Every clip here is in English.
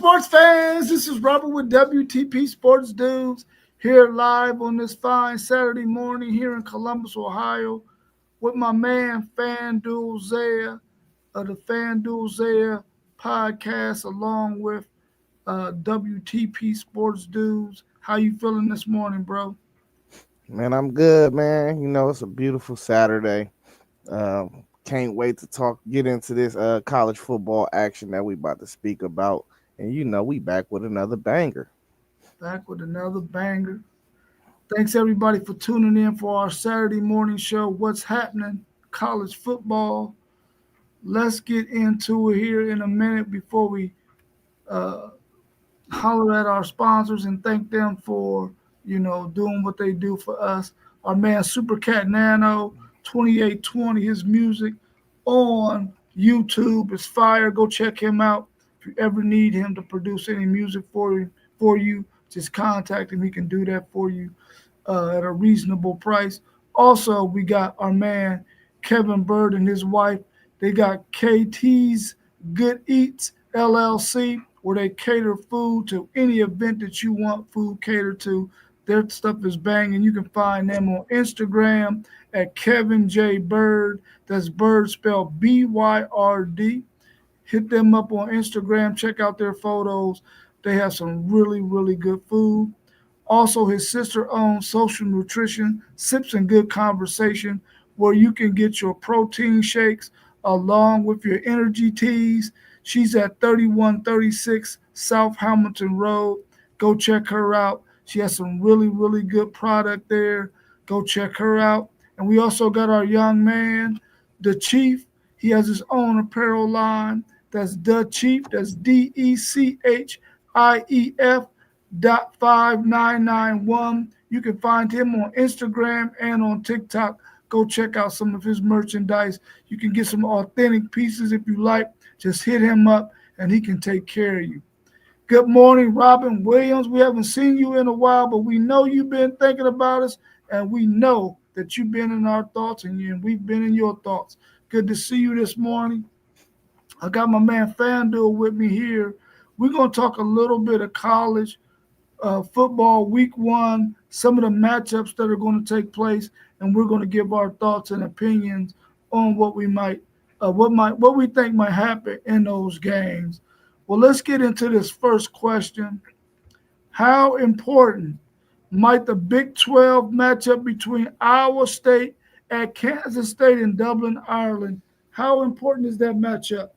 sports fans. This is Robert with WTP Sports Dudes here live on this fine Saturday morning here in Columbus, Ohio, with my man FanDuel Zaya of the FanDuel Zaya podcast, along with WTP Sports Dudes. How you feeling this morning, bro? Man, I'm good, man. It's a beautiful Saturday. Can't wait to get into this college football action that we about to speak about. And we back with another banger. Back with another banger. Thanks everybody for tuning in for our Saturday morning show. What's happening? College football. Let's get into it here in a minute before we uh, holler at our sponsors and thank them for doing what they do for us. Our man Super Cat Nano 2820, his music on YouTube is fire. Go check him out. If you ever need him to produce any music for you, just contact him. He can do that for you at a reasonable price. Also, we got our man Kevin Bird and his wife. They got KT's Good Eats LLC, where they cater food to any event that you want food catered to. Their stuff is banging. You can find them on Instagram at Kevin J Bird. That's Bird spelled BYRD. Hit them up on Instagram. Check out their photos. They have some really, really good food. Also, his sister owns Social Nutrition, Sips and Good Conversation, where you can get your protein shakes along with your energy teas. She's at 3136 South Hamilton Road. Go check her out. She has some really, really good product there. Go check her out. And we also got our young man, the Chief. He has his own apparel line. That's the Chief. That's DECHIEF .5991. You can find him on Instagram and on TikTok. Go check out some of his merchandise. You can get some authentic pieces if you like. Just hit him up and he can take care of you. Good morning, Robin Williams. We haven't seen you in a while, but we know you've been thinking about us, and we know that you've been in our thoughts, and we've been in your thoughts. Good to see you this morning. I got my man FanDuel with me here. We're going to talk a little bit of college football week one, some of the matchups that are going to take place, and we're going to give our thoughts and opinions on what we think might happen in those games. Well, let's get into this first question. How important might the Big 12 matchup between Iowa State and Kansas State in Dublin, Ireland? How important is that matchup?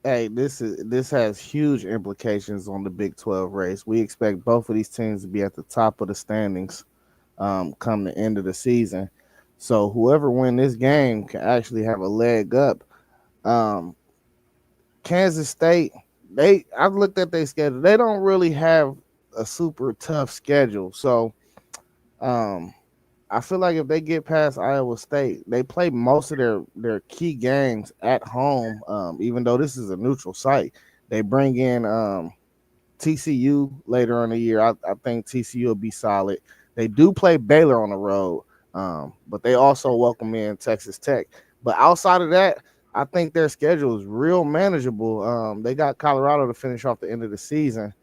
Hey, this has huge implications on the Big 12 race. We expect both of these teams to be at the top of the standings come the end of the season. So whoever win this game can actually have a leg up. Um, Kansas State, I've looked at their schedule. They don't really have a super tough schedule. So um, I feel like if they get past Iowa State, they play most of their key games at home. Even though this is a neutral site, they bring in TCU later in the year. I think TCU will be solid. They do play Baylor on the road, but they also welcome in Texas Tech. But outside of that, I think their schedule is real manageable. They got Colorado to finish off the end of the season.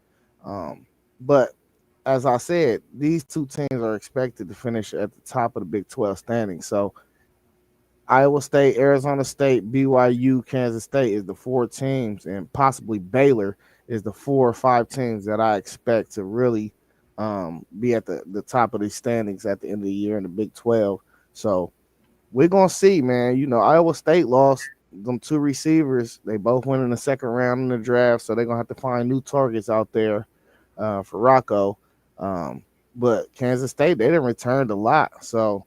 Um, but as I said, these two teams are expected to finish at the top of the Big 12 standings. So Iowa State, Arizona State, BYU, Kansas State is the four teams, and possibly Baylor is the 4 or 5 teams that I expect to really be at the top of the standings at the end of the year in the Big 12. So we're going to see, man. Iowa State lost them 2 receivers. They both went in the second round in the draft, so they're going to have to find new targets out there for Rocco. But Kansas State, they didn't return a lot. So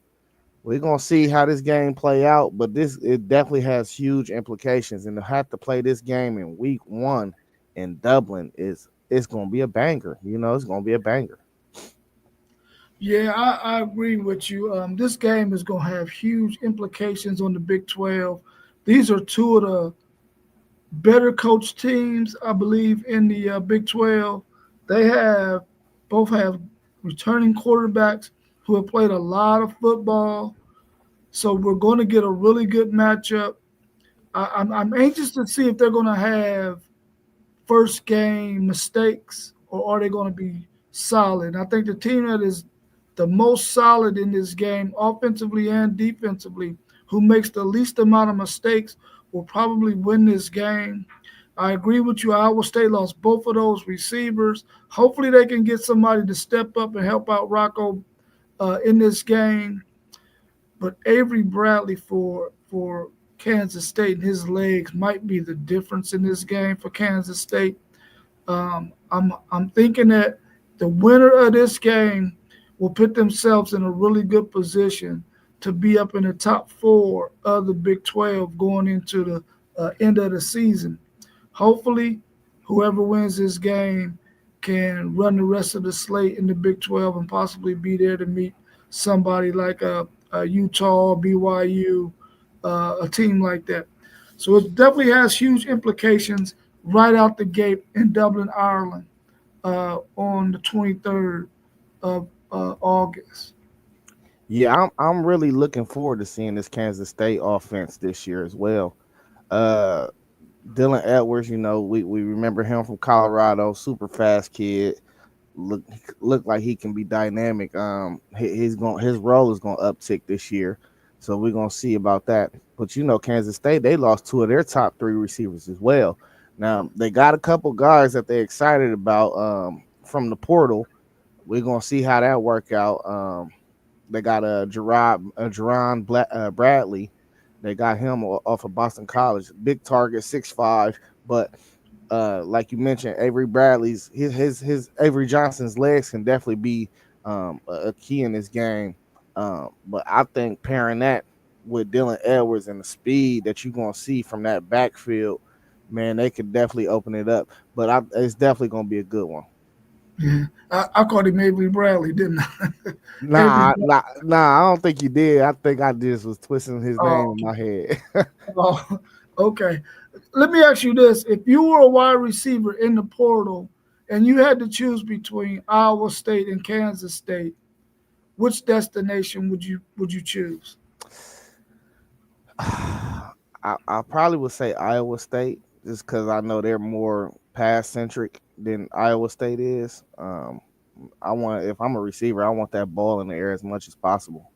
we're gonna see how this game play out. But it definitely has huge implications. And to have to play this game in week one in Dublin it's gonna be a banger. It's gonna be a banger. Yeah, I agree with you. This game is going to have huge implications on the Big 12. These are two of the better coached teams, I believe, in the Big 12. They both have returning quarterbacks who have played a lot of football. So we're going to get a really good matchup. I'm anxious to see if they're going to have first game mistakes, or are they going to be solid? I think the team that is the most solid in this game, offensively and defensively, who makes the least amount of mistakes, will probably win this game. I agree with you. Iowa State lost both of those receivers. Hopefully, they can get somebody to step up and help out Rocco in this game. But Avery Bradley for Kansas State and his legs might be the difference in this game for Kansas State. I'm thinking that the winner of this game will put themselves in a really good position to be up in the top 4 of the Big 12 going into the end of the season. Hopefully, whoever wins this game can run the rest of the slate in the Big 12 and possibly be there to meet somebody like a Utah, BYU, a team like that. So it definitely has huge implications right out the gate in Dublin, Ireland, on the 23rd of August. Yeah, I'm really looking forward to seeing this Kansas State offense this year as well. Uh, Dylan Edwards, we remember him from Colorado, super fast kid. Look look like he can be dynamic. His role is gonna uptick this year, so we're gonna see about that. But Kansas State, they lost 2 of their top 3 receivers as well. Now they got a couple guys that they're excited about from the portal. We're gonna see how that work out. They got Bradley. They got him off of Boston College, big target, 6'5", but like you mentioned, Avery Bradley's his Avery Johnson's legs can definitely be a key in this game. But I think pairing that with Dylan Edwards and the speed that you're gonna see from that backfield, man, they could definitely open it up. But it's definitely gonna be a good one. Yeah, I called him Avery Bradley, didn't I? Avery Nah, I don't think you did. I think I just was twisting his name in my head. Oh, okay. Let me ask you this. If you were a wide receiver in the portal and you had to choose between Iowa State and Kansas State, which destination would you choose? I probably would say Iowa State just because I know they're more pass centric than Iowa State is. If I'm a receiver, I want that ball in the air as much as possible.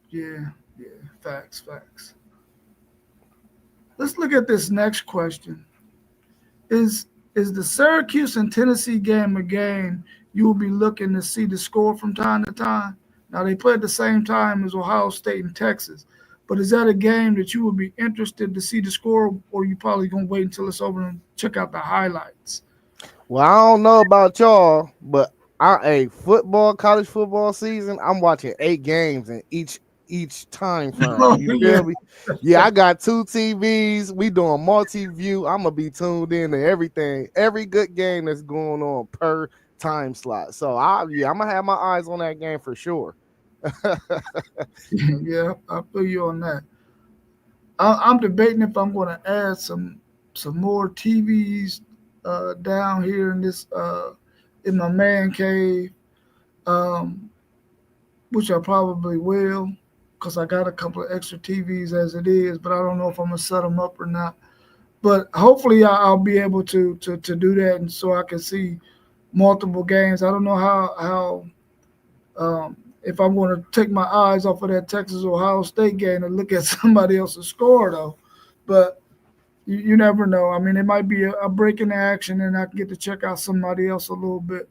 Yeah, facts. Let's look at this next question. Is the Syracuse and Tennessee game a game you will be looking to see the score from time to time? Now they play at the same time as Ohio State and Texas, but is that a game that you would be interested to see the score, or you probably gonna wait until it's over and check out the highlights? Well, I don't know about y'all, but college football season, I'm watching 8 games in each time frame. You Yeah. feel me? Yeah, I got 2 TVs. We doing multi-view. I'm gonna be tuned in to everything, every good game that's going on per time slot. So I'm gonna have my eyes on that game for sure. Yeah, I feel you on that. I'm debating if I'm going to add some more TVs down here in this in my man cave, um, which I probably will, because I got a couple of extra TVs as it is, but I don't know if I'm gonna set them up or not. But hopefully I'll be able to do that, and so I can see multiple games. I don't know how if I'm going to take my eyes off of that Texas Ohio State game and look at somebody else's score though, but you never know. I mean, it might be a break in the action, and I can get to check out somebody else a little bit.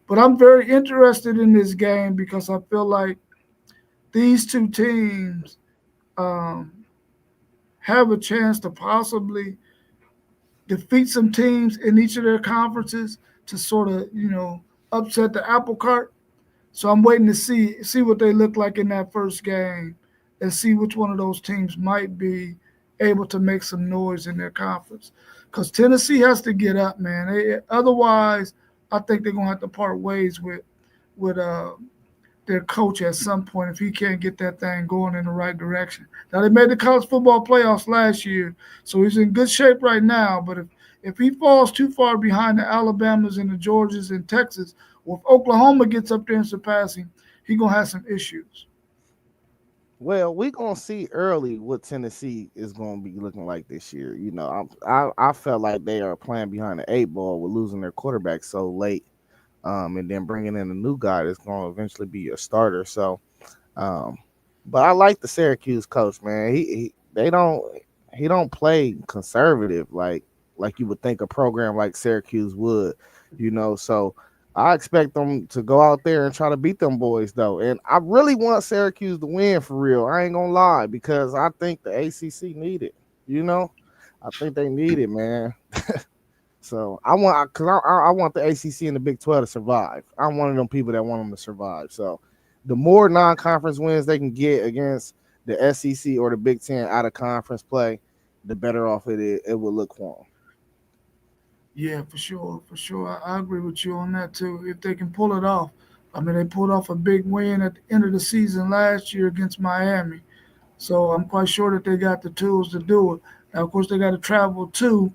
But I'm very interested in this game because I feel like these 2 teams um, have a chance to possibly defeat some teams in each of their conferences to sort of, upset the apple cart. So I'm waiting to see what they look like in that first game and see which one of those teams might be able to make some noise in their conference. Because Tennessee has to get up, man. Otherwise, I think they're gonna have to part ways with their coach at some point if he can't get that thing going in the right direction. Now they made the college football playoffs last year, so he's in good shape right now. But if he falls too far behind the Alabamas and the Georgias and Texas, or if Oklahoma gets up there and surpass him, he's gonna have some issues. Well, we gonna see early what Tennessee is gonna be looking like this year. I felt like they are playing behind the eight ball with losing their quarterback so late, and then bringing in a new guy that's gonna eventually be a starter. So, um, but I like the Syracuse coach, man. He don't play conservative like you would think a program like Syracuse would, So I expect them to go out there and try to beat them boys though, and I really want Syracuse to win for real. I ain't gonna lie because I think the ACC need it. You know, I think they need it, man. So I want because I want the ACC and the Big 12 to survive. I'm one of them people that want them to survive. So the more non-conference wins they can get against the SEC or the Big 10 out of conference play, the better off it will look for them. Yeah, for sure, for sure. I agree with you on that too. If they can pull it off, I mean, they pulled off a big win at the end of the season last year against Miami, so I'm quite sure that they got the tools to do it. Now, of course, they got to travel to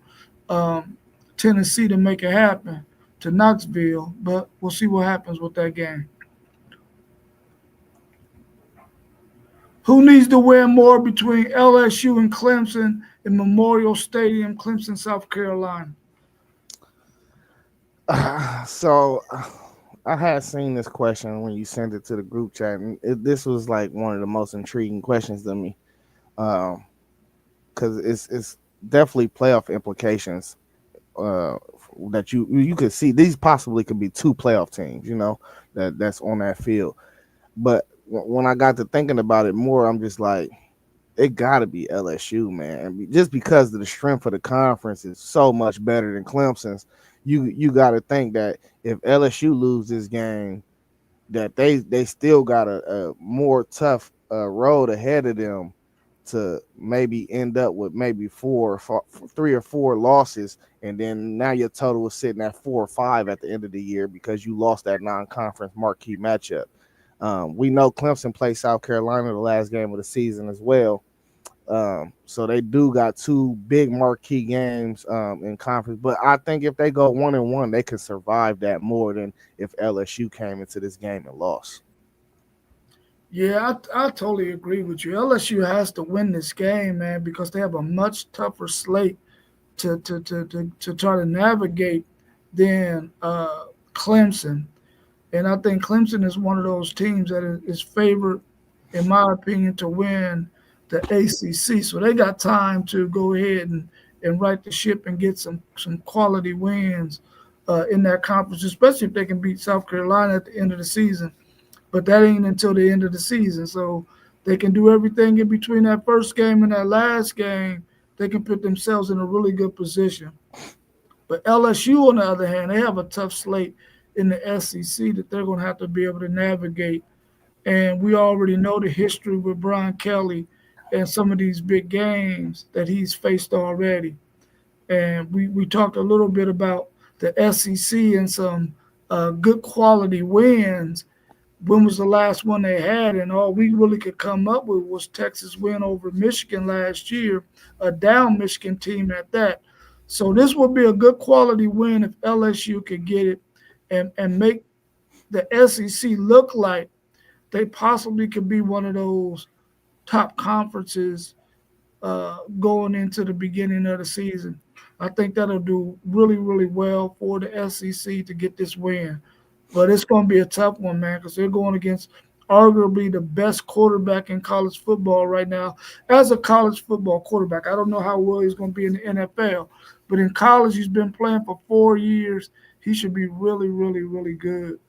um, Tennessee to make it happen to Knoxville, but we'll see what happens with that game. Who needs to win more between LSU and Clemson in Memorial Stadium, Clemson, South Carolina? So I had seen this question when you sent it to the group chat, and this was like one of the most intriguing questions to me, because it's definitely playoff implications uh, that you could see. These possibly could be two playoff teams, that's on that field. But when I got to thinking about it more, I'm just like, it got to be LSU, man. Just because of the strength of the conference is so much better than Clemson's. You got to think that if LSU lose this game, that they still got a more tough road ahead of them to maybe end up with maybe three or four losses, and then now your total is sitting at 4 or 5 at the end of the year because you lost that non-conference marquee matchup. We know Clemson played South Carolina the last game of the season as well. So they do got two big marquee games in conference. But I think if they go 1-1, they can survive that more than if LSU came into this game and lost. Yeah, I totally agree with you. LSU has to win this game, man, because they have a much tougher slate to try to navigate than Clemson. And I think Clemson is one of those teams that is favored, in my opinion, to win the ACC. So they got time to go ahead and right the ship and get some quality wins in that conference, especially if they can beat South Carolina at the end of the season. But that ain't until the end of the season. So they can do everything in between that first game and that last game. They can put themselves in a really good position. But LSU, on the other hand, they have a tough slate in the SEC that they're going to have to be able to navigate. And we already know the history with Brian Kelly and some of these big games that he's faced already. And we talked a little bit about the SEC and some good quality wins. When was the last one they had? And all we really could come up with was Texas win over Michigan last year, a down Michigan team at that. So this would be a good quality win if LSU could get it and make the SEC look like they possibly could be one of those top conferences going into the beginning of the season. I think that'll do really, really well for the SEC to get this win. But it's going to be a tough one, man, because they're going against arguably the best quarterback in college football right now. As a college football quarterback, I don't know how well he's going to be in the NFL, but in college, he's been playing for 4 years. He should be really, really, really good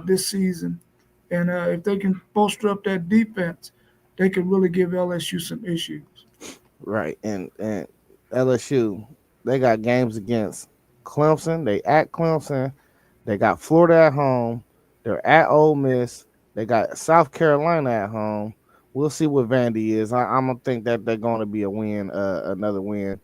this season. And if they can bolster up that defense, they could really give LSU some issues. Right. And LSU, they got games against Clemson. They at Clemson. They got Florida at home. They're at Ole Miss. They got South Carolina at home. We'll see what Vandy is. I'm gonna think that they're going to be a win, another win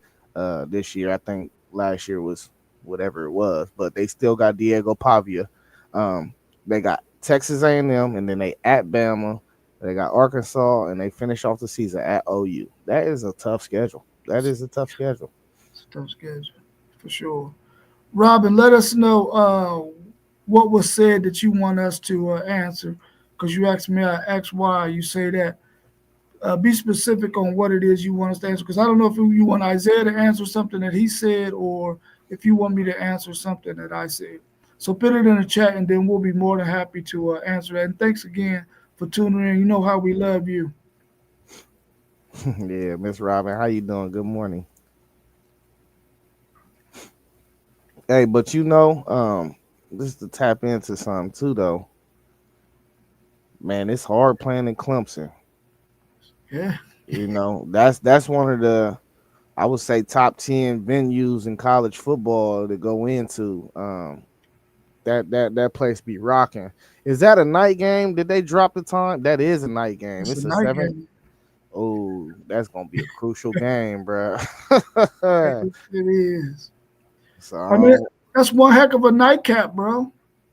this year. I think last year was whatever it was, but they still got Diego Pavia. They got Texas A&M, and then they at Bama. They got Arkansas, and they finish off the season at OU. That is a tough schedule. That is a tough schedule. It's a tough schedule for sure. Robin, let us know what was said that you want us to answer, because you asked me, I asked why you say that. Be specific on what it is you want us to answer, because I don't know if you want Isaiah to answer something that he said or if you want me to answer something that I said. So put it in the chat, and then we'll be more than happy to answer that. And thanks again for tuning in. You know how we love you. Yeah, Miss Robin, how you doing? Good morning. Hey, but just to tap into something too, though. Man, it's hard playing in Clemson. Yeah, That's one of the, I would say, top 10 venues in college football to go into. That place be rocking. Is that a night game? Did they drop the time? That is a night game. it's a It's a night seven. game. Oh, that's gonna be a crucial game, bro. It is. I mean, So that's one heck of a nightcap, bro.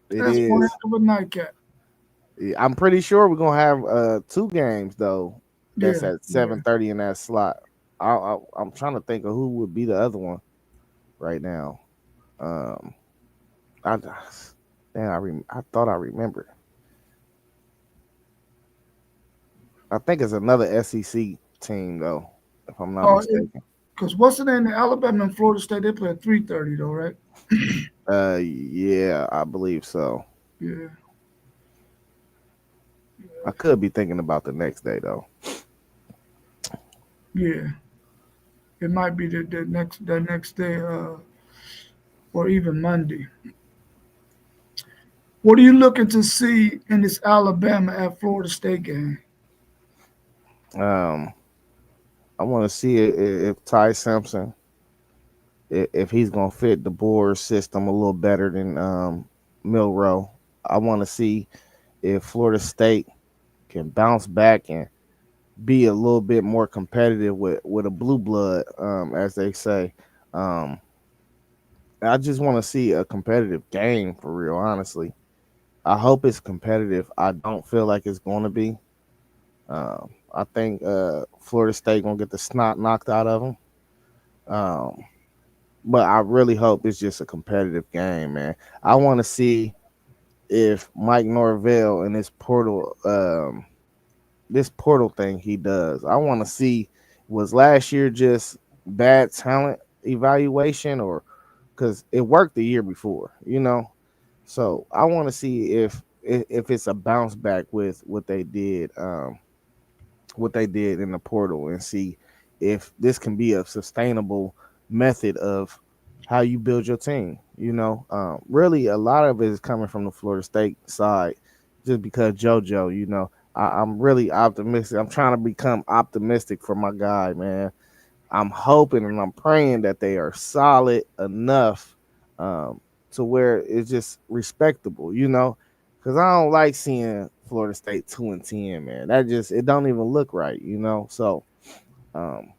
it That's one heck is. of a nightcap. Yeah, I'm pretty sure we're gonna have two games though. That's Yeah, at yeah. 7:30 in that slot. I'm trying to think of who would be the other one right now. Um, I damn, I thought I remembered. I think it's another SEC team though, if I'm not Oh, mistaken. because what's the name? Alabama and Florida State, they play at 3:30 though, right? Yeah, I believe so. Yeah, I could be thinking about the next day though. yeah. It might be the next day, or even Monday. What are you looking to see in this Alabama at Florida State game? Um, I want to see if Ty Simpson, if he's gonna fit the Boer system a little better than Milrow. I want to see if Florida State can bounce back and be a little bit more competitive with a blue blood, as they say. Um, I just want to see a competitive game for real, honestly. I hope it's competitive. I don't feel like it's going to be. I think Florida State gonna get the snot knocked out of them. Um, but I really hope it's just a competitive game, man. I want to see if Mike Norvell and this portal thing he does. I want to see, was last year just bad talent evaluation, or because it worked the year before. So I want to see if it's a bounce back with what they did in the portal, and see if this can be a sustainable method of how you build your team. Really, a lot of it is coming from the Florida State side, just because JoJo. I'm really optimistic. I'm trying to become optimistic for my guy, man. I'm hoping and I'm praying that they are solid enough um, to where it's just respectable. Because I don't like seeing Florida State 2-10, man. It don't even look right. So um,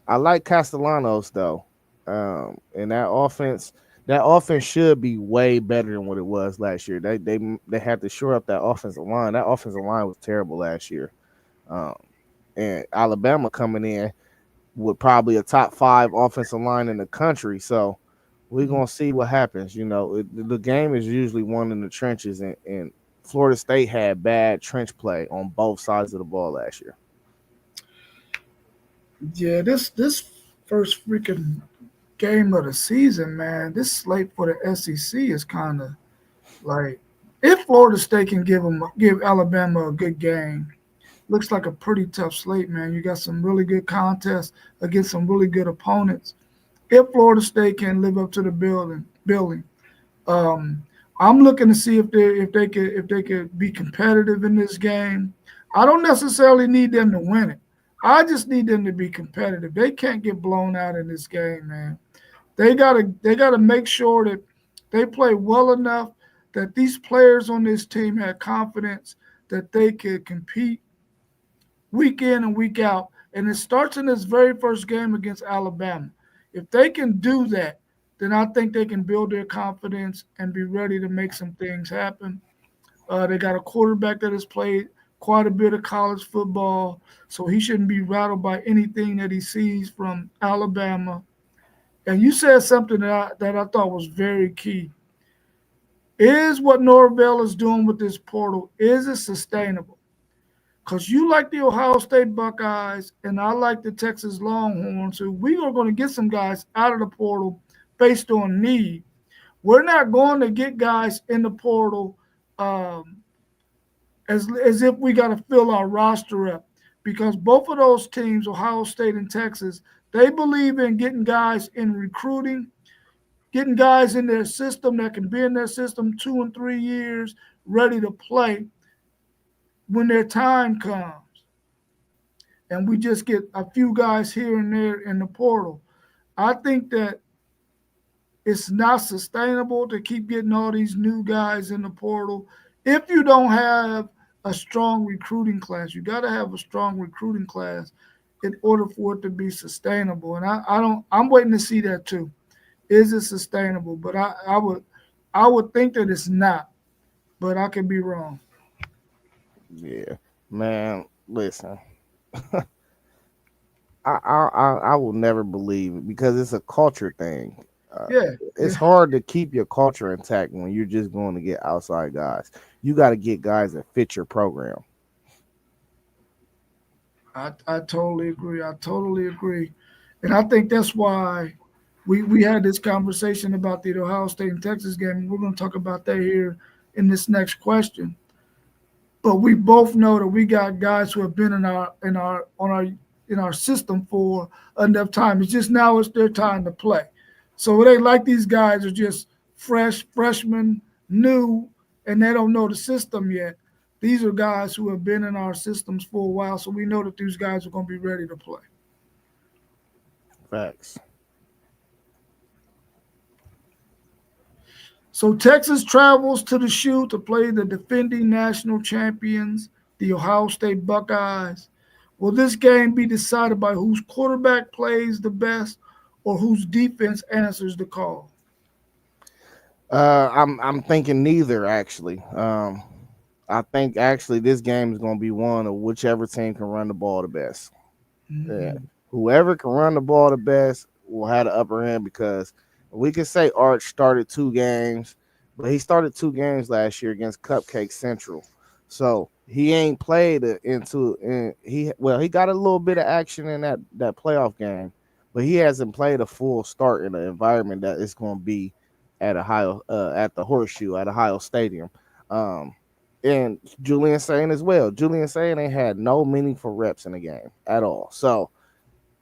I like Castellanos though, and that offense should be way better than what it was last year. They had to shore up that offensive line. That offensive line was terrible last year, um, and Alabama coming in with probably a top 5 offensive line in the country. So we're gonna see what happens. The game is usually won in the trenches, and Florida State had bad trench play on both sides of the ball last year. Yeah, this first freaking game of the season, man. This slate for the SEC is kind of like, if Florida State can give Alabama a good game, looks like a pretty tough slate, man. You got some really good contests against some really good opponents. If Florida State can live up to the building, um, I'm looking to see if they could be competitive in this game. I don't necessarily need them to win it. I just need them to be competitive. They can't get blown out in this game, man. They gotta make sure that they play well enough that these players on this team have confidence that they could compete week in and week out. And it starts in this very first game against Alabama. If they can do that, then I think they can build their confidence and be ready to make some things happen. They got a quarterback that has played quite a bit of college football, so he shouldn't be rattled by anything that he sees from Alabama. And you said something that I thought was very key. Is what Norvell is doing with this portal, is it sustainable? because you like the Ohio State Buckeyes and I like the Texas Longhorns. So we are going to get some guys out of the portal based on need. We're not going to get guys in the portal um, as if we got to fill our roster up because both of those teams, Ohio State and Texas, they believe in getting guys in recruiting, getting guys in their system that can be in their system 2 and 3 years, ready to play when their time comes. And we just get a few guys here and there in the portal. I think that it's not sustainable to keep getting all these new guys in the portal if you don't have a strong recruiting class. You got to have a strong recruiting class in order for it to be sustainable. And I don't. I'm waiting to see that too. Is it sustainable? But I would think that it's not. But I could be wrong. Yeah, man. Listen, I will never believe it because it's a culture thing. Uh, Yeah, it's yeah. hard to keep your culture intact when you're just going to get outside guys. You got to get guys that fit your program. I totally agree. I totally agree. And I think that's why we had this conversation about the Ohio State and Texas game. We're going to talk about that here in this next question. But we both know that we got guys who have been in our system for enough time. It's just now it's their time to play. So it ain't like these guys are just freshmen, new, and they don't know the system yet. These are guys who have been in our systems for a while, so we know that these guys are going to be ready to play. Facts. So Texas travels to the shoe to play the defending national champions, the Ohio State Buckeyes. Will this game be decided by whose quarterback plays the best or whose defense answers the call? I'm thinking neither actually. I think actually this game is going to be one of whichever team can run the ball the best. Yeah, Mhm. whoever can run the ball the best will have the upper hand because we can say Arch started 2 games, but he started 2 games last year against Cupcake Central, so he ain't played into and he got a little bit of action in that playoff game, but he hasn't played a full start in the environment that it's going to be at Ohio at the Horseshoe at Ohio Stadium. Um, and Julian Sain as well. Julian Sain ain't had no meaningful reps in the game at all. So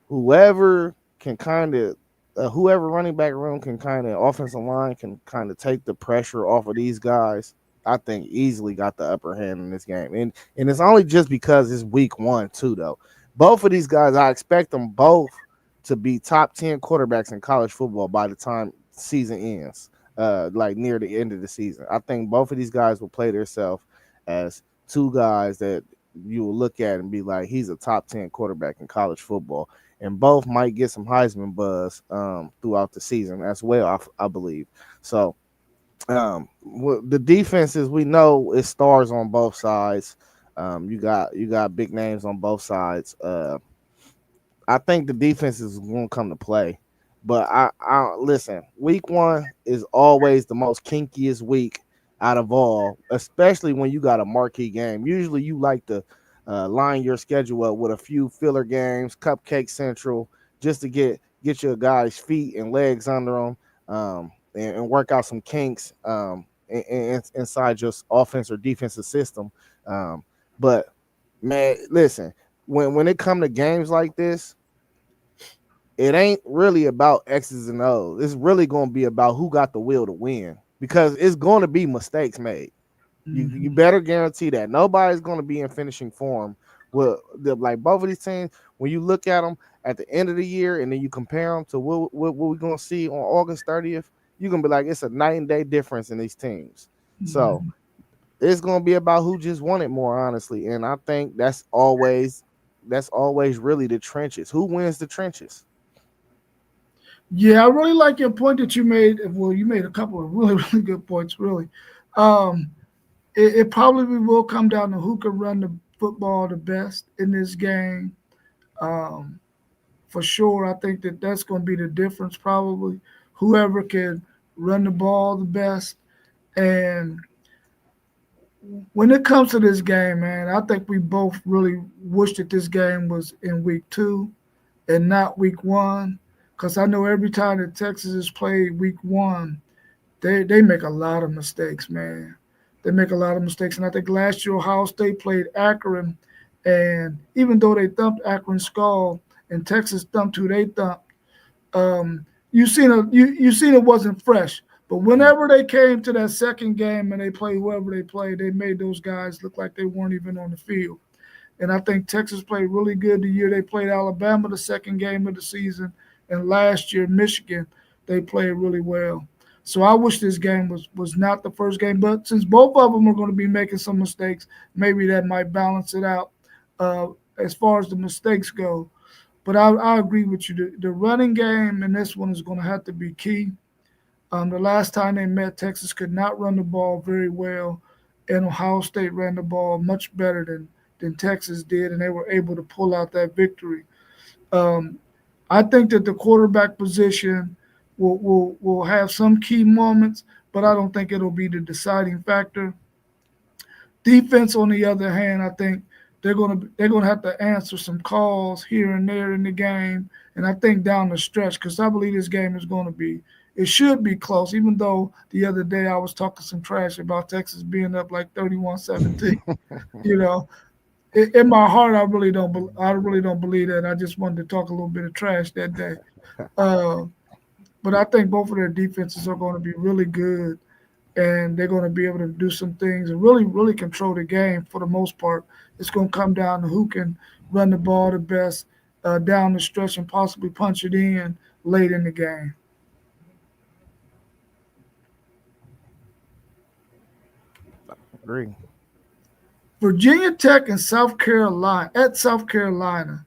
whoever can kind of whoever running back room can kind of offensive line can kind of take the pressure off of these guys. I think easily got the upper hand in this game, and it's only just because it's week 1 too though. Both of these guys, I expect them both to be top 10 quarterbacks in college football by the time season ends. Like near the end of the season, I think both of these guys will play themselves as 2 guys that you will look at and be like, he's a top 10 quarterback in college football, and both might get some Heisman buzz throughout the season as well. I believe so. The defenses we know is stars on both sides. You got big names on both sides. I think the defense is going to come to play. But I listen. Week 1 is always the most kinkiest week out of all, especially when you got a marquee game. Usually, you like to line your schedule up with a few filler games, Cupcake Central, just to get your guys' feet and legs under them, and work out some kinks inside your offense or defensive system. But man, listen, when it come to games like this, it ain't really about X's and O's. It's really going to be about who got the will to win because it's going to be mistakes made. You Mhm. better guarantee that nobody's going to be in finishing form. Well, like both of these teams, when you look at them at the end of the year and then you compare them to what we're going to see on August 30th, you're going to be like, it's a night and day difference in these teams. So Mhm. it's going to be about who just won it more honestly, and I think that's always really the trenches. Who wins the trenches? Yeah, I really like your point that you made. Well, you made a couple of really, really good points, really. Um, it probably will come down to who can run the football the best in this game. Um, for sure, I think that that's going to be the difference, probably. Whoever can run the ball the best. And when it comes to this game, man, I think we both really wish that this game was in week 2 and not week 1. Because I know every time that Texas has played week 1, they make a lot of mistakes, man. They make a lot of mistakes. And I think last year Ohio State played Akron, and even though they thumped Akron's skull and Texas thumped who they thumped, you seen it wasn't fresh. But whenever they came to that second game and they played whoever they played, they made those guys look like they weren't even on the field. And I think Texas played really good the year they played Alabama the second game of the season. And last year, Michigan, they played really well. So I wish this game was not the first game. But since both of them are going to be making some mistakes, maybe that might balance it out uh, as far as the mistakes go. But I agree with you. The running game in this one is going to have to be key. The last time they met, Texas could not run the ball very well, and Ohio State ran the ball much better than Texas did, and they were able to pull out that victory. Um, I think that the quarterback position will have some key moments, but I don't think it'll be the deciding factor. Defense, on the other hand, I think they're gonna have to answer some calls here and there in the game, and I think down the stretch, because I believe this game is going to be it should be close. Even though the other day I was talking some trash about Texas being up like 31-17, you know, in my heart I really don't believe that. I just wanted to talk a little bit of trash that day. Uh, but I think both of their defenses are going to be really good, and they're going to be able to do some things and really, really control the game for the most part. It's going to come down to who can run the ball the best down the stretch and possibly punch it in late in the game. Agree. Virginia Tech and South Carolina at South Carolina.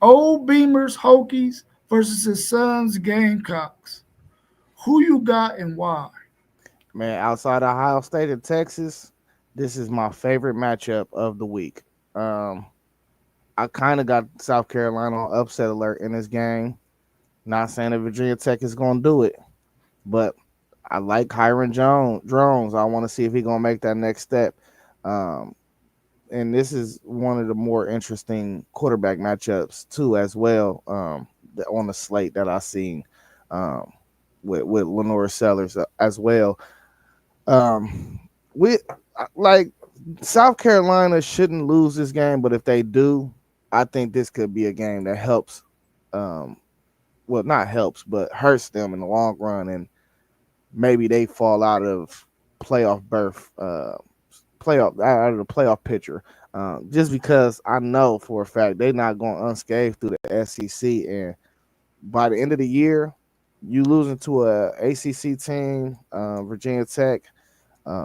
Old Beamer's Hokies versus his son's Gamecocks. Who you got and why? Man, outside of Ohio State and Texas, this is my favorite matchup of the week. Um, I kind of got South Carolina on upset alert in this game. Not saying that Virginia Tech is going to do it, but I like Hiron Drones. I want to see if he's going to make that next step. Um, and this is one of the more interesting quarterback matchups too, as well. On the slate that I seen um, with Lenore Sellers as well. We like South Carolina shouldn't lose this game, but if they do, I think this could be a game that helps. Um, well, not helps, but hurts them in the long run, and maybe they fall out of playoff berth, playoff out of the playoff picture. Just because I know for a fact they're not going unscathed through the SEC, and by the end of the year, you losing to a ACC team, Virginia Tech,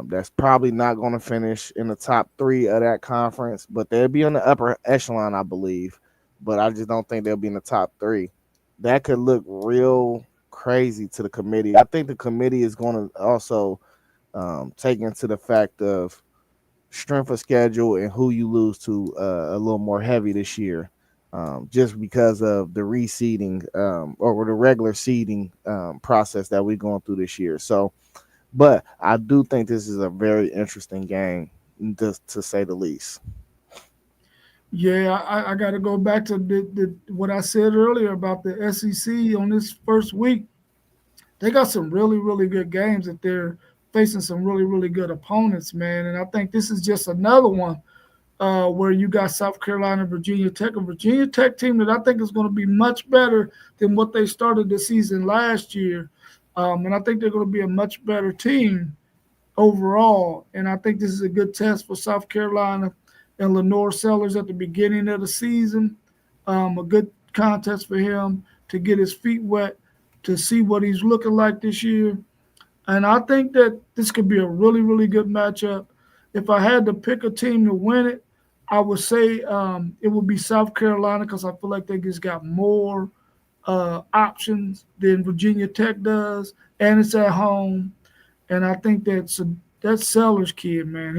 that's probably not going to finish in the top three of that conference, but they'll be on the upper echelon, I believe. But I just don't think they'll be in the top three. That could look real crazy to the committee. I think the committee is going to also take into the fact of strength of schedule and who you lose to a little more heavy this year, just because of the reseeding or the regular seeding process that we're going through this year. So, but I do think this is a very interesting game, just to say the least. Yeah, I got to go back to what I said earlier about the SEC on this first week. They got some really, really good games that they're facing some really, really good opponents, man. And I think this is just another one where you got South Carolina, Virginia Tech, a Virginia Tech team that I think is going to be much better than what they started the season last year. And I think they're going to be a much better team overall. And I think this is a good test for South Carolina and Lenore Sellers at the beginning of the season. A good contest for him to get his feet wet, to see what he's looking like this year. And I think that this could be a really, really good matchup. If I had to pick a team to win it, I would say it would be South Carolina because I feel like they just got more options than Virginia Tech does, and it's at home. And I think that's Sellers' kid, man.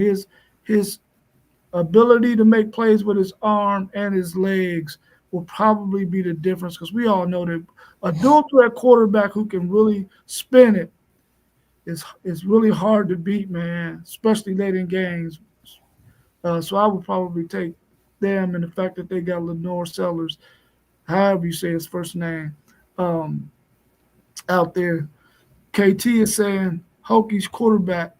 His ability to make plays with his arm and his legs will probably be the difference because we all know that a dual threat quarterback who can really spin it is really hard to beat, man, especially late in games. So I would probably take them and the fact that they got Lenore Sellers, however you say his first name, um, out there. KT is saying Hokies quarterback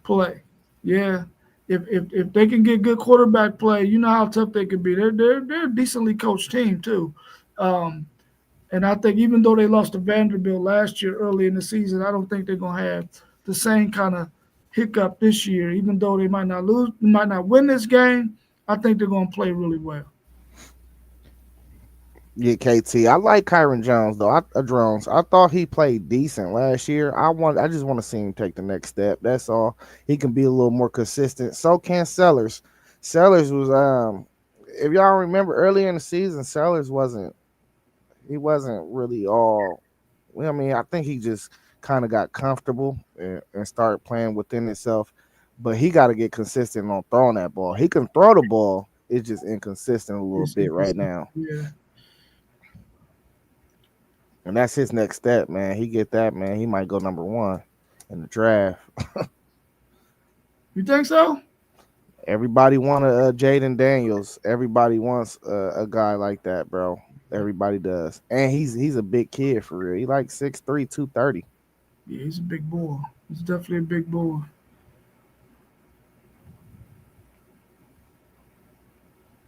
play. Yeah. If they can get good quarterback play, you know how tough they could be. They're a decently coached team too. Um, and I think even though they lost to Vanderbilt last year early in the season, I don't think they're gonna have the same kind of hiccup this year. Even though they might not lose, might not win this game, I think they're gonna play really well. Yeah, KT. I like Kyron Jones though. Drones. I thought he played decent last year. I just want to see him take the next step. That's all. He can be a little more consistent. So can Sellers. Sellers was if y'all remember earlier in the season, Sellers wasn't really all. Well, I mean, I think he just kind of got comfortable and started playing within himself. But he got to get consistent on throwing that ball. He can throw the ball. It's just inconsistent a little bit right now. Yeah. And that's his next step, man. He get that, man. He might go number one in the draft. You think so? Everybody want a Jaden Daniels. Everybody wants a guy like that, bro. Everybody does, and he's a big kid for real. He like 6'3", 230. Yeah, he's a big boy. He's definitely a big boy.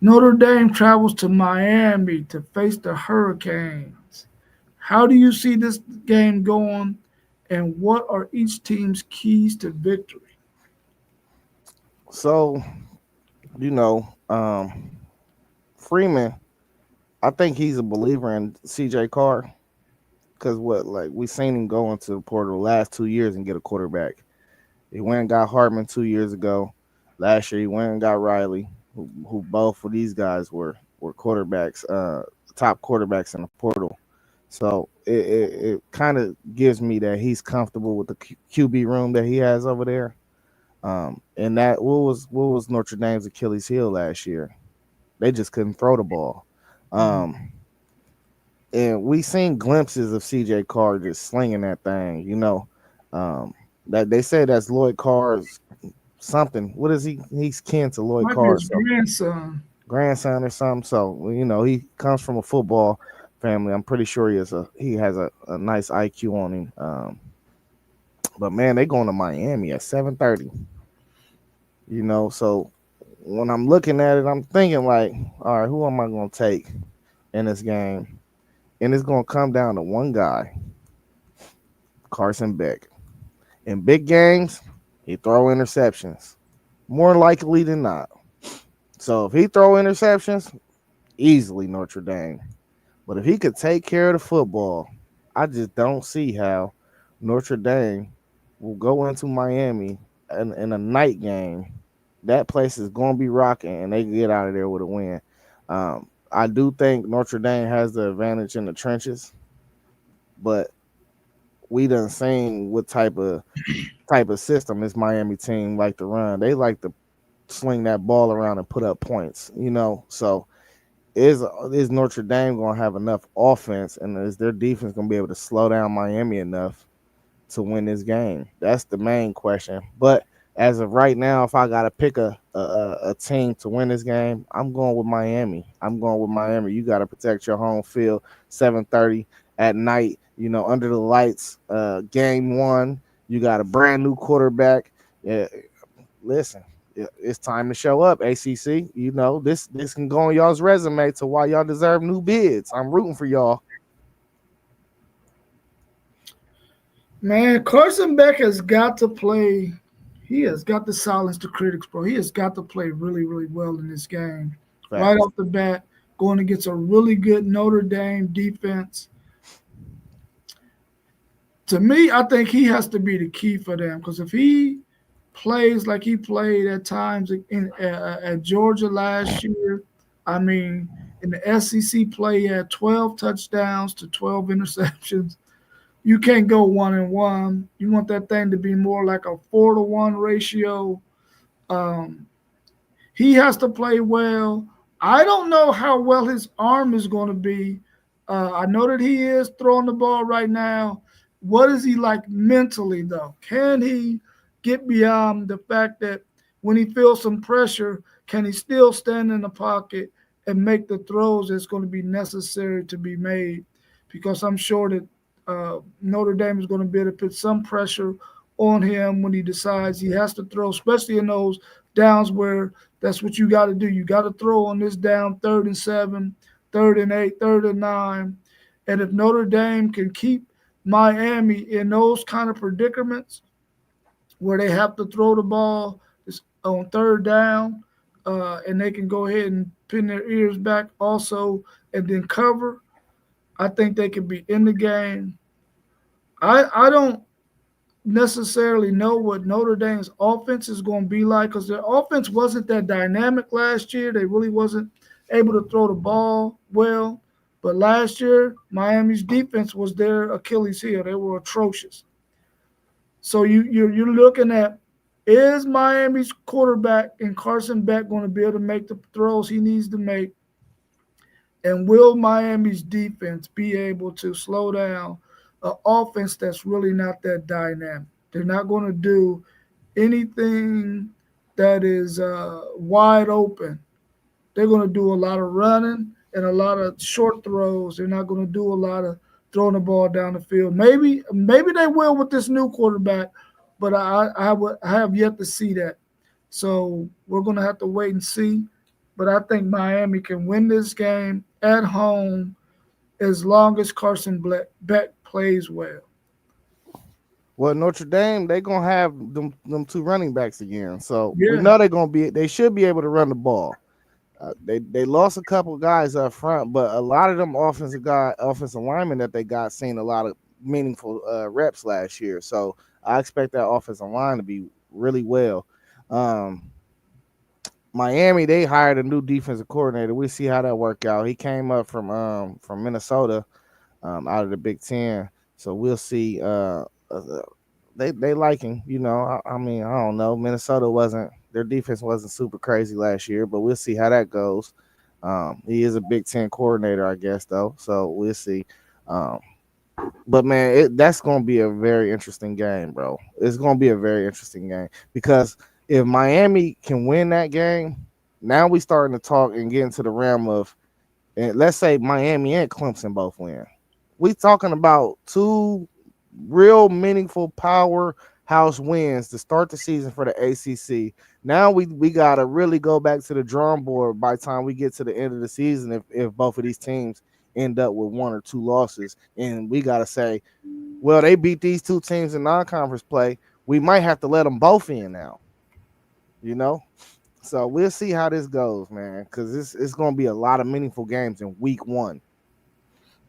Notre Dame travels to Miami to face the Hurricanes. How do you see this game going, and what are each team's keys to victory? So, you know, Freeman, I think he's a believer in CJ Carr because what like we seen him go into the portal the last 2 years and get a quarterback. He went and got Hartman 2 years ago. Last year he went and got Riley, who both of these guys were quarterbacks, top quarterbacks in the portal. So it kind of gives me that he's comfortable with the QB room that he has over there. And that what was Notre Dame's Achilles heel last year? They just couldn't throw the ball. And we seen glimpses of CJ Carr just slinging that thing. That they say that's Lloyd Carr's something. What is he? He's kin to Lloyd Might be Carr, his grandson. grandson or something. So he comes from a football family. I'm pretty sure he has a nice IQ on him. But man, they going to Miami at 7:30. So when I'm looking at it, I'm thinking like, all right, who am I going to take in this game? And it's going to come down to one guy, Carson Beck. In big games, he throw interceptions, more likely than not. So if he throw interceptions, easily Notre Dame. But if he could take care of the football, I just don't see how Notre Dame will go into Miami in a night game. That place is going to be rocking, and they get out of there with a win. I do think Notre Dame has the advantage in the trenches, but we done seen what type of system this Miami team like to run. They like to sling that ball around and put up points, So is Notre Dame going to have enough offense, and is their defense going to be able to slow down Miami enough to win this game? That's the main question. But as of right now, if I got to pick a team to win this game, I'm going with Miami. You got to protect your home field. 7:30 at night, under the lights. Game one, you got a brand new quarterback. Yeah, listen, it's time to show up. ACC, this can go on y'all's resume to why y'all deserve new bids. I'm rooting for y'all. Man, Carson Beck has got to play. He has got to silence the critics, bro. He has got to play really, really well in this game. Facts. Right off the bat, going against a really good Notre Dame defense. To me, I think he has to be the key for them because if he plays like he played at times at Georgia last year, I mean, in the SEC play, he had 12 touchdowns to 12 interceptions. You can't go 1-1. You want that thing to be more like a 4-1 ratio. He has to play well. I don't know how well his arm is going to be. I know that he is throwing the ball right now. What is he like mentally, though? Can he get beyond the fact that when he feels some pressure, can he still stand in the pocket and make the throws that's going to be necessary to be made? Because I'm sure that Notre Dame is going to be able to put some pressure on him when he decides he has to throw, especially in those downs where that's what you got to do. You got to throw on this down 3rd and 7, 3rd and 8, 3rd and 9. And if Notre Dame can keep Miami in those kind of predicaments where they have to throw the ball on 3rd down, and they can go ahead and pin their ears back also and then cover, I think they could be in the game. I don't necessarily know what Notre Dame's offense is going to be like because their offense wasn't that dynamic last year. They really wasn't able to throw the ball well. But last year, Miami's defense was their Achilles heel. They were atrocious. So you're looking at, is Miami's quarterback and Carson Beck going to be able to make the throws he needs to make? And will Miami's defense be able to slow down an offense that's really not that dynamic? They're not going to do anything that is wide open. They're going to do a lot of running and a lot of short throws. They're not going to do a lot of throwing the ball down the field. Maybe they will with this new quarterback, but I have yet to see that. So we're going to have to wait and see. But I think Miami can win this game at home as long as Carson Beck plays well. Well, Notre Dame, they're gonna have them two running backs again. So we Yeah, know they should be able to run the ball. They lost a couple of guys up front, but a lot of them offensive linemen that they got seen a lot of meaningful reps last year. So I expect that offensive line to be really well. Um, Miami, they hired a new defensive coordinator. We'll see how that work out. He came up from Minnesota, out of the Big Ten. So we'll see. They like him. I mean, I don't know. Minnesota wasn't their defense wasn't super crazy last year, but we'll see how that goes. He is a Big Ten coordinator, I guess, though. So we'll see. Um, but man, that's going to be a very interesting game, bro. It's going to be a very interesting game because if Miami can win that game, now we starting to talk and get into the realm of, and let's say Miami and Clemson both win. We talking about two real meaningful powerhouse wins to start the season for the ACC. Now we got to really go back to the drawing board by the time we get to the end of the season if both of these teams end up with one or two losses. And we got to say, well, they beat these two teams in non-conference play. We might have to let them both in now, you know? So we'll see how this goes, man, because it's going to be a lot of meaningful games in week one.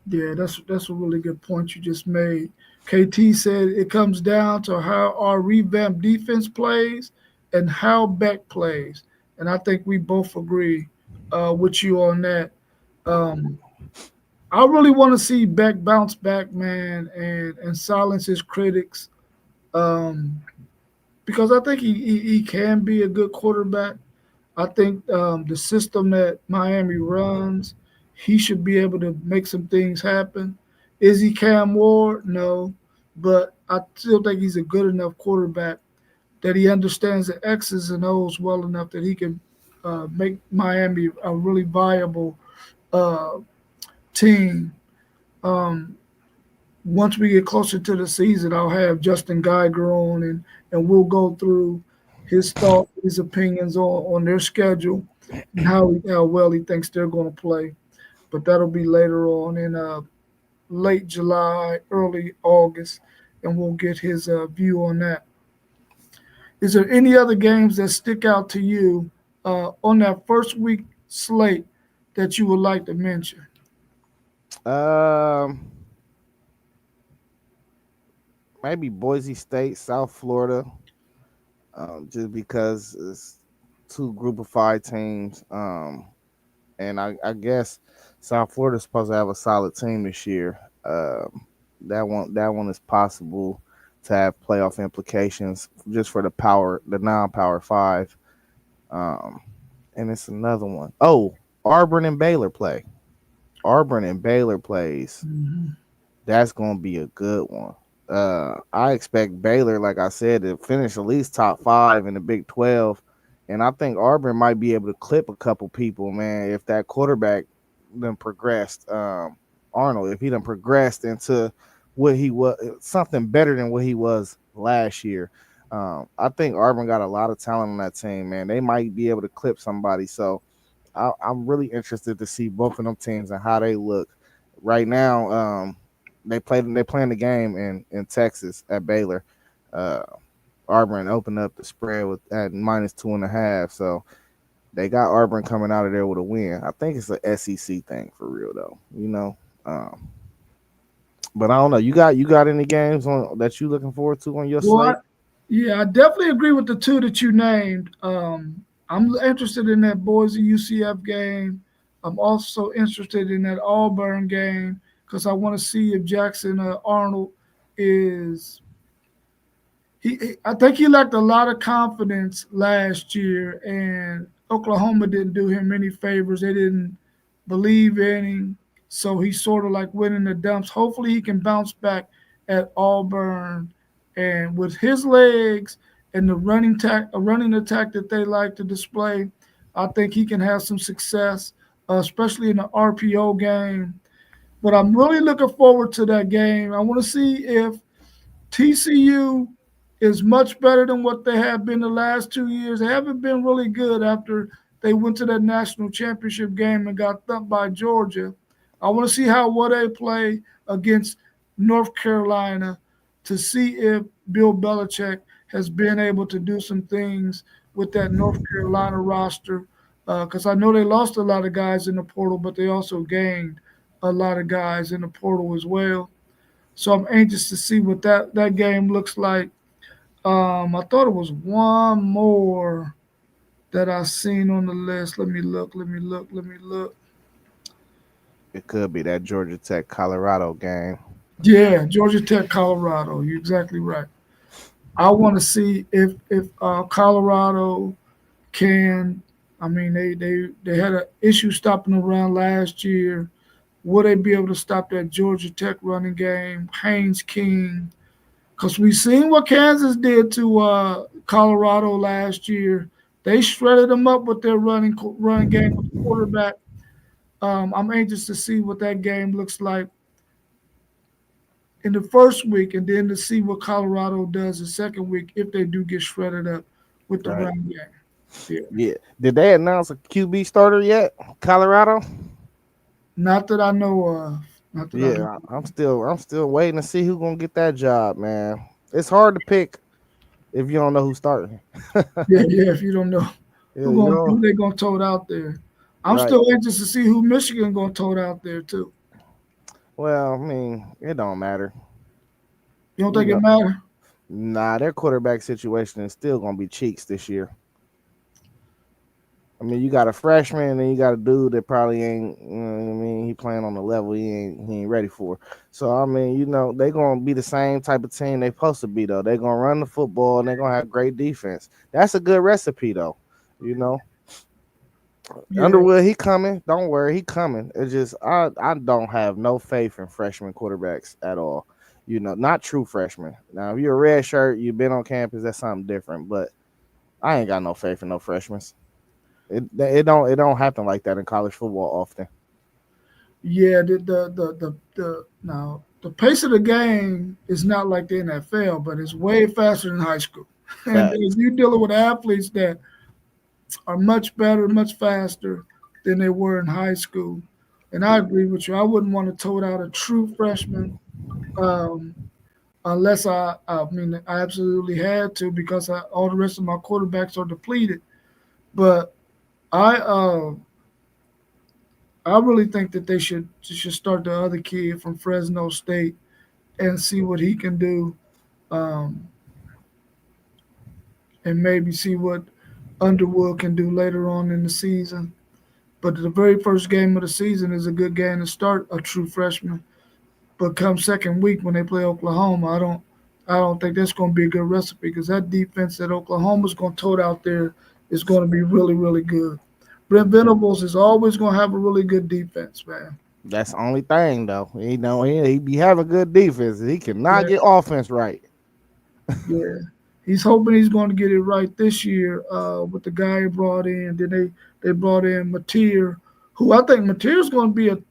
yeah, that's a really good point you just made. KT said it comes down to how our revamped defense plays and how Beck plays, and I think we both agree with you on that. Um, I really want to see Beck bounce back, man, and silence his critics, um, because I think he can be a good quarterback. I think the system that Miami runs, he should be able to make some things happen. Is he Cam Ward? No, but I still think he's a good enough quarterback that he understands the X's and O's well enough that he can make Miami a really viable uh, team. Um, Once we get closer to the season, I'll have Justin Geiger on, and we'll go through his thoughts, his opinions on their schedule and how well he thinks they're going to play. But that'll be later on in late July, early August, and we'll get his view on that. Is there any other games that stick out to you on that first week slate that you would like to mention? Um, Maybe Boise State, South Florida, just because it's two Group of Five teams. And I guess South Florida's supposed to have a solid team this year. That one is possible to have playoff implications just for the non-power five. Um, and it's another one. Oh, Auburn and Baylor play. Auburn and Baylor plays. Mhm. That's gonna be a good one. I expect Baylor, like I said, to finish at least top five in the Big 12. And I think Auburn might be able to clip a couple people, man, if that quarterback then progressed. Arnold, if he done progressed into what he was, something better than what he was last year. I think Auburn got a lot of talent on that team, man. They might be able to clip somebody. So I'm really interested to see both of them teams and how they look right now. They playing the game in Texas at Baylor. Uh, Auburn opened up the spread with at -2.5. So they got Auburn coming out of there with a win. I think it's a SEC thing for real though. Um, but I don't know. You got any games on that you looking forward to on your Well, slate? yeah, I definitely agree with the two that you named. I'm interested in that Boise UCF game. I'm also interested in that Auburn game because I want to see if Jackson Arnold is I think he lacked a lot of confidence last year, and Oklahoma didn't do him any favors. They didn't believe in him, so he's sort of like winning the dumps. Hopefully, he can bounce back at Auburn, and with his legs and the running attack that they like to display, I think he can have some success, especially in the RPO game. But I'm really looking forward to that game. I want to see if TCU is much better than what they have been the last 2 years. They haven't been really good after they went to that national championship game and got thumped by Georgia. I want to see how well they play against North Carolina to see if Bill Belichick has been able to do some things with that North Carolina roster. Because I know they lost a lot of guys in the portal, but they also gained a lot of guys in the portal as well. So I'm anxious to see what that game looks like. I thought it was one more that I seen on the list. Let me look. Let me look. Let me look. It could be that Georgia Tech Colorado game. Yeah, Georgia Tech, Colorado. You're exactly right. I want to see if Colorado can. I mean, they had an issue stopping the run last year. Will they be able to stop that Georgia Tech running game? Haynes King, because we seen what Kansas did to Colorado last year. They shredded them up with their running game with the quarterback. I'm anxious to see what that game looks like in the first week, and then to see what Colorado does the second week if they do get shredded up with the Right. running game. Yeah, Yeah. Did they announce a QB starter yet? Colorado? not that I know of. Not that I know. Yeah, I'm still waiting to see who gonna get that job, man. It's hard to pick if you don't know who's starting. Yeah, yeah. If you don't know Yeah, you who know, they gonna tote out there, I'm right. still anxious to see who Michigan gonna tote out there too. Well, I mean, it don't matter. You don't You think it know, matter? nah, their quarterback situation is still gonna be cheeks this year. I mean, you got a freshman and then you got a dude that probably ain't, you know what I mean, he playing on the level he ain't ready for. So I mean, they gonna be the same type of team they supposed to be though. They gonna run the football and they gonna have great defense. That's a good recipe though. You know, Yeah, Underwood, he coming. Don't worry, he coming. It's just I don't have no faith in freshman quarterbacks at all. Not true freshmen. Now, if you're a red shirt, you've been on campus, that's something different. But I ain't got no faith in no freshmen. It don't happen like that in college football often. yeah. The now the pace of the game is not like the NFL, but it's way faster than high school. And if Facts. you're dealing with athletes that are much better, much faster than they were in high school, and I agree with you. I wouldn't want to tote out a true freshman um, unless I mean, I absolutely had to because all the rest of my quarterbacks are depleted. But I uh, I really think that they should start the other kid from Fresno State and see what he can do, um, and maybe see what Underwood can do later on in the season. But the very first game of the season is a good game to start a true freshman. But come second week when they play Oklahoma, I don't think that's going to be a good recipe because that defense that Oklahoma's going to tote out there is going to be really, really good. Brent Venables is always going to have a really good defense, man. That's the only thing though. He be having good defense. He cannot Yeah, get offense right. yeah. He's hoping he's going to get it right this year with the guy he brought in. Then they brought in Mateer, who I think Mateer is going to be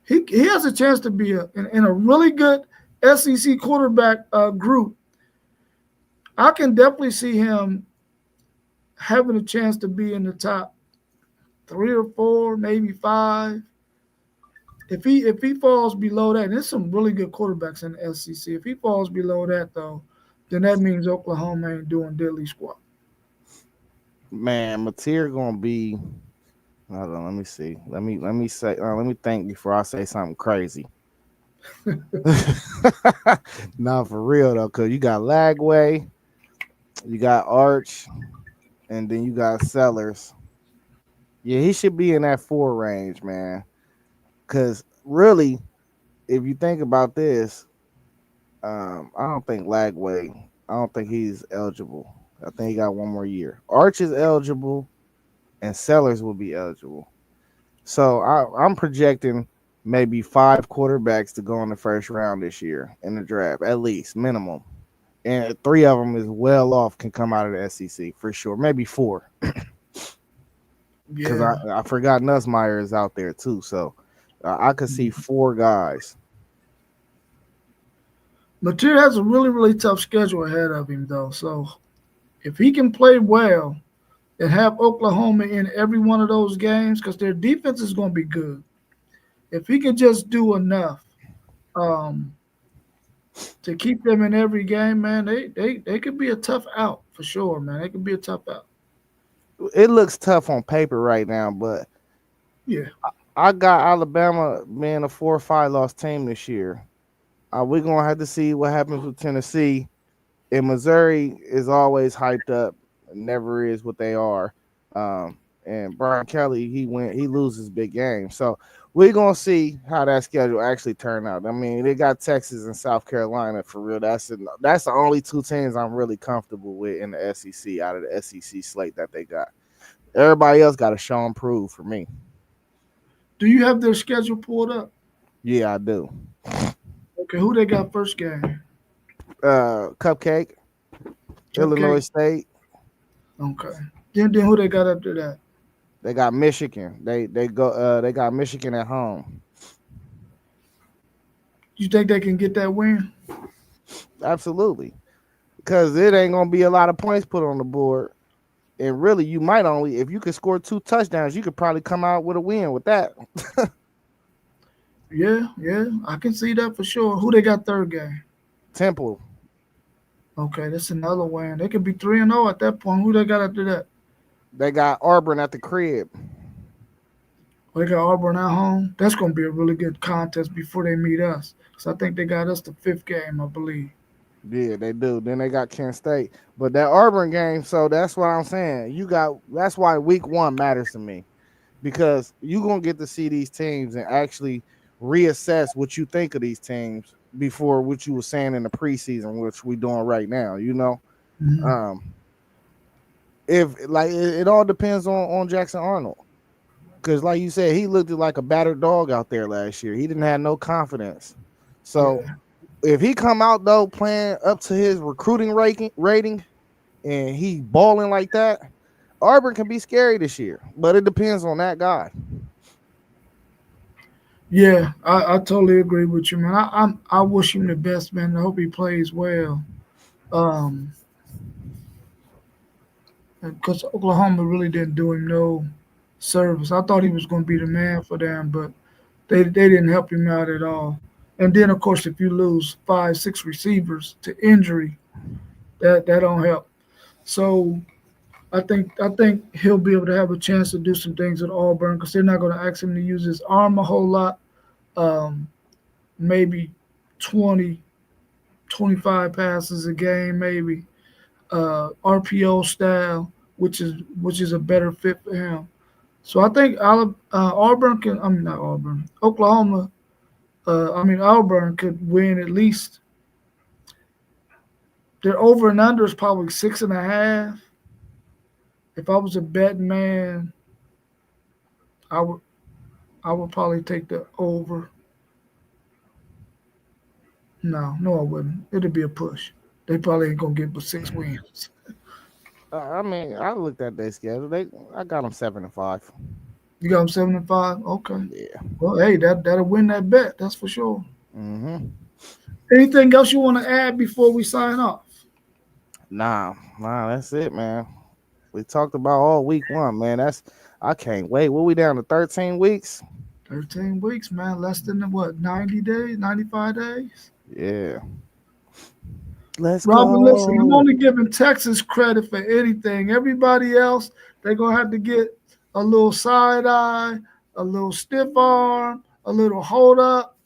he has a chance to be in a really good SEC quarterback group. I can definitely see him having a chance to be in the top 3 or 4, maybe 5. If he falls below that, and there's some really good quarterbacks in the SEC. If he falls below that though, then that means Oklahoma ain't doing diddly squat. Man, Mateer gonna be. Hold on, let me see. Let me say. Let me think before I say something crazy. No, for real though, cause you got Lagway, you got Arch, and then you got Sellers. Yeah, he should be in that 4 range, man. Cause really, if you think about this, I don't think Lagway. I don't think he's eligible. I think he got one more year. Arch is eligible, and Sellers will be eligible. So I'm projecting maybe 5 quarterbacks to go in the first round this year in the draft, at least minimum. And 3 of them is well off can come out of the SEC for sure. Maybe 4, because Yeah, I forgot Nussmeyer is out there too. So I could see 4 guys. Mateer has a really really tough schedule ahead of him though. So if he can play well and have Oklahoma in every one of those games, because their defense is going to be good. If he can just do enough um, to keep them in every game, man, they could be a tough out for sure, man. They could be a tough out. It looks tough on paper right now, but Yeah, I got Alabama being a 4 or 5 loss team this year. We're gonna have to see what happens with Tennessee. And Missouri is always hyped up, never is what they are. And Brian Kelly, he loses big games. So we're gonna see how that schedule actually turn out. I mean, they got Texas and South Carolina for real. That's the only 2 teams I'm really comfortable with in the SEC out of the SEC slate that they got. Everybody else got to show and prove for me. do you have their schedule pulled up? Yeah, I do. Okay, who they got first game? Cupcake, Okay, Illinois State. okay. Then who they got after that? They got Michigan. They got Michigan at home. You think they can get that win? Absolutely. Because it ain't gonna be a lot of points put on the board. And really you might only if you could score 2 touchdowns, you could probably come out with a win with that. Yeah, yeah, I can see that for sure. Who they got third game? Temple. Okay, that's another win. They could be 3-0 at that point. Who they got after that? They got Auburn at the crib. They got Auburn at home. That's going to be a really good contest before they meet us. So I think they got us the fifth game, I believe. Yeah, they do. Then they got Kent State. But that Auburn game, so that's what I'm saying. That's why week 1 matters to me. Because you're gonna get to see these teams and actually reassess what you think of these teams before what you were saying in the preseason, which we're doing right now, you know. Mhm. Um, if like it all depends on Jackson Arnold. Because like you said, he looked like a battered dog out there last year. He didn't have no confidence. So Yeah. if he come out though playing up to his recruiting rating and he balling like that, Auburn can be scary this year. But it depends on that guy. Yeah, I totally agree with you, man. I wish him the best, man. I hope he plays well. Um, because Oklahoma really didn't do him no service. I thought he was going to be the man for them, but they didn't help him out at all. And then of course, if you lose 5, 6 receivers to injury, that don't help. So I think he'll be able to have a chance to do some things at Auburn because they're not going to ask him to use his arm a whole lot. Um, maybe 20, 25 passes a game, maybe RPO style, which is a better fit for him. So I think Auburn can. I mean not Auburn. Oklahoma. Auburn could win at least. Their over and under is probably 6.5. If I was a betting man, I would I would probably take the over. No, I wouldn't. It'd be a push. They probably ain't gonna get but 6 wins. I mean, I looked at their schedule. I got them 7-5. You got them 7-5. Okay. Yeah. Well, hey, that'll win that bet. That's for sure. Mm-hmm. Anything else you want to add before we sign off? Nah, that's it, man. We talked about all week one, man. I can't wait. What we down to 13 weeks? 13 weeks, man. Less than what? 90 days, 95 days. Yeah. Let's Robert, listen, I'm go. only giving Texas credit for anything. Everybody else, they're gonna have to get a little side eye, a little stiff arm, a little hold up,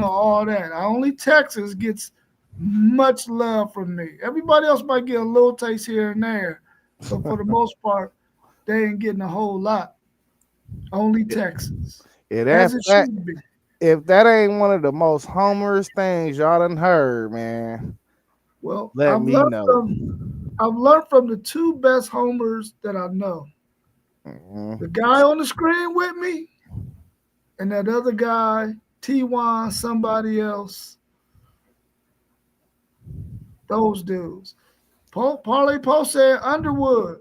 all that. Only Texas gets much love from me. Everybody else might get a little taste here and there, but for the most part, they ain't getting a whole lot. Only Texas, If as it that should be. if that ain't one of the most humorous things y'all done heard, man, Well, let me know. I've learned from the two best homers that I know. Mm-hmm. The guy on the screen with me, and that other guy, T1, somebody else. Those dudes. Parlay Poe said Underwood.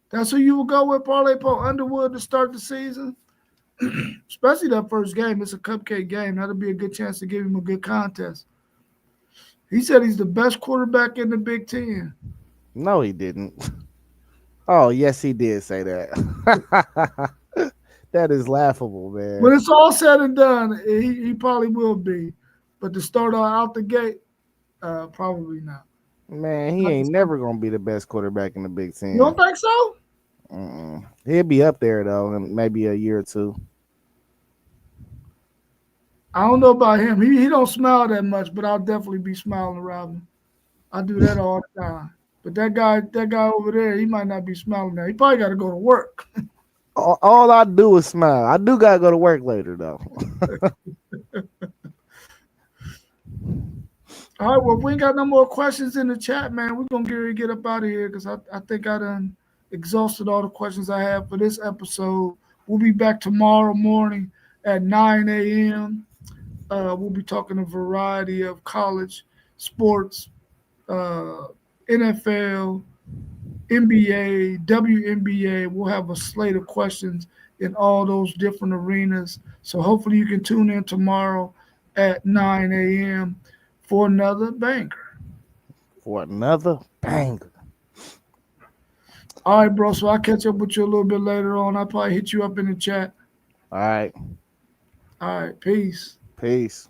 That's who you will go with, Parlay Poe. Underwood to start the season. Especially that first game. It's a cupcake game. That'll be a good chance to give him a good contest. He said he's the best quarterback in the Big Ten. No, he didn't. Oh, yes, he did say that. That is laughable, man. When it's all said and done, he probably will be. But to start out the gate, probably not. Man, he ain't never gonna be the best quarterback in the Big Ten. You don't think so? He'll be up there though, in maybe a year or two. I don't know about him. He don't smile that much, but I'll definitely be smiling around him. I do that all the time. But that guy over there, he might not be smiling now. He probably got to go to work. All I do is smile. I do gotta go to work later though. All right, well, if we ain't got no more questions in the chat, man, we're going to get up out of here because I think I done exhausted all the questions I have for this episode. We'll be back tomorrow morning at 9 a.m. We'll be talking a variety of college sports, NFL, NBA, WNBA. We'll have a slate of questions in all those different arenas. So hopefully you can tune in tomorrow at 9 a.m. for another banger. For another banger. All right, bro. So I'll catch up with you a little bit later on. I'll probably hit you up in the chat. All right. All right. Peace. Peace.